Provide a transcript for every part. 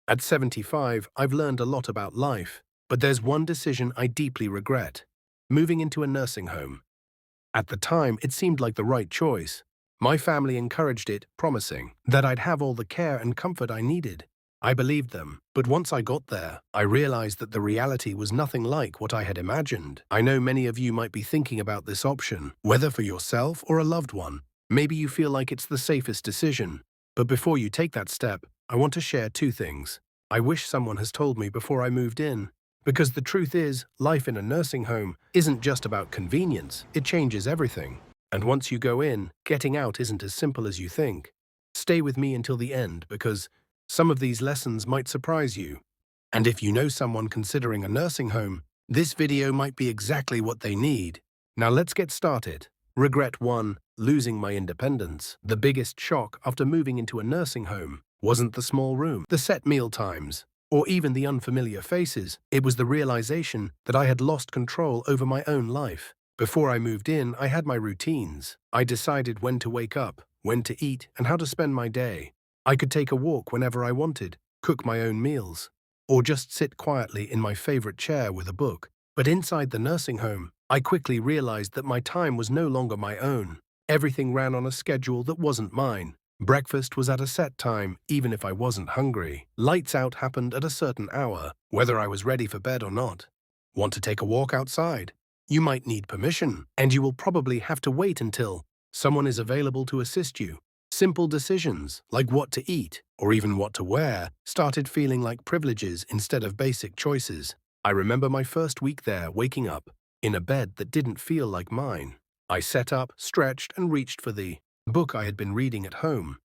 At 75, I've learned a lot about life, but there's one decision I deeply regret: moving into a nursing home. At the time, it seemed like the right choice. My family encouraged it, promising that I'd have all the care and comfort I needed. I believed them, but once I got there, I realized that the reality was nothing like what I had imagined. I know many of you might be thinking about this option, whether for yourself or a loved one. Maybe you feel like it's the safest decision. But before you take that step, I want to share two things I wish someone has told me before I moved in. Because the truth is, life in a nursing home isn't just about convenience, it changes everything. And once you go in, getting out isn't as simple as you think. Stay with me until the end, because some of these lessons might surprise you. And if you know someone considering a nursing home, this video might be exactly what they need. Now let's get started. Regret 1. Losing my independence. The biggest shock after moving into a nursing home wasn't the small room, the set meal times, or even the unfamiliar faces. It was the realization that I had lost control over my own life. Before I moved in, I had my routines. I decided when to wake up, when to eat, and how to spend my day. I could take a walk whenever I wanted, cook my own meals, or just sit quietly in my favorite chair with a book. But inside the nursing home, I quickly realized that my time was no longer my own. Everything ran on a schedule that wasn't mine. Breakfast was at a set time, even if I wasn't hungry. Lights out happened at a certain hour, whether I was ready for bed or not. Want to take a walk outside? You might need permission, and you will probably have to wait until someone is available to assist you. Simple decisions, like what to eat, or even what to wear, started feeling like privileges instead of basic choices. I remember my first week there, waking up in a bed that didn't feel like mine. I sat up, stretched, and reached for the book I had been reading at home.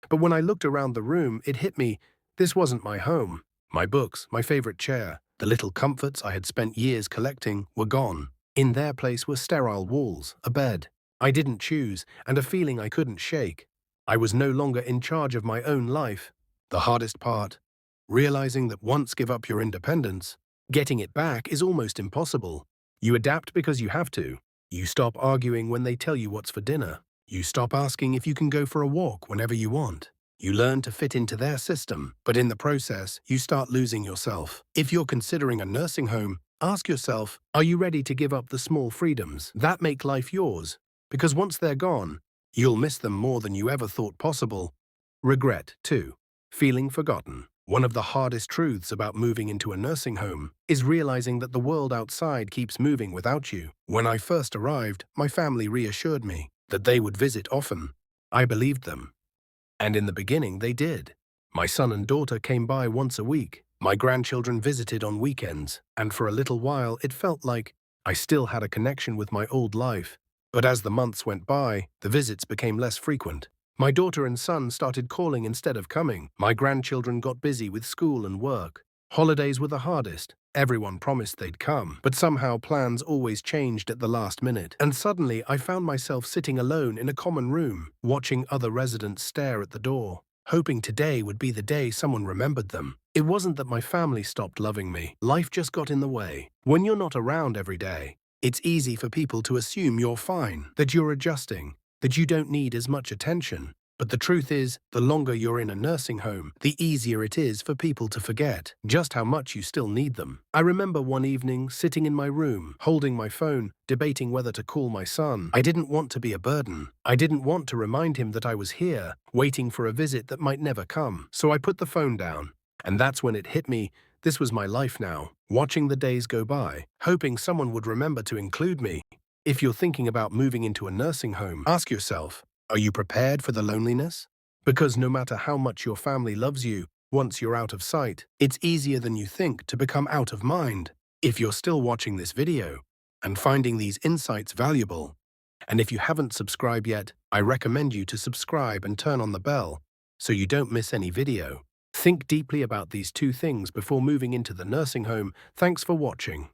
But when I looked around the room, it hit me: this wasn't my home. My books, my favorite chair, the little comforts I had spent years collecting were gone. In their place were sterile walls, a bed I didn't choose, and a feeling I couldn't shake. I was no longer in charge of my own life. The hardest part: realizing that once give up your independence, getting it back is almost impossible. You adapt because you have to. You stop arguing when they tell you what's for dinner. You stop asking if you can go for a walk whenever you want. You learn to fit into their system, but in the process, you start losing yourself. If you're considering a nursing home, ask yourself, are you ready to give up the small freedoms that make life yours? Because once they're gone, you'll miss them more than you ever thought possible. Regret 2. Feeling forgotten. One of the hardest truths about moving into a nursing home is realizing that the world outside keeps moving without you. When I first arrived, my family reassured me that they would visit often. I believed them. And in the beginning, they did. My son and daughter came by once a week. My grandchildren visited on weekends, and for a little while it felt like I still had a connection with my old life. But as the months went by, the visits became less frequent. My daughter and son started calling instead of coming. My grandchildren got busy with school and work. Holidays were the hardest. Everyone promised they'd come, but somehow plans always changed at the last minute. And suddenly I found myself sitting alone in a common room, watching other residents stare at the door, hoping today would be the day someone remembered them. It wasn't that my family stopped loving me. Life just got in the way. When you're not around every day, it's easy for people to assume you're fine, that you're adjusting, that you don't need as much attention. But the truth is, the longer you're in a nursing home, the easier it is for people to forget just how much you still need them. I remember one evening sitting in my room, holding my phone, debating whether to call my son. I didn't want to be a burden. I didn't want to remind him that I was here, waiting for a visit that might never come. So I put the phone down. And that's when it hit me: this was my life now, watching the days go by, hoping someone would remember to include me. If you're thinking about moving into a nursing home, ask yourself, are you prepared for the loneliness? Because no matter how much your family loves you, once you're out of sight, it's easier than you think to become out of mind. If you're still watching this video and finding these insights valuable, and if you haven't subscribed yet, I recommend you to subscribe and turn on the bell so you don't miss any video. Think deeply about these two things before moving into the nursing home. Thanks for watching.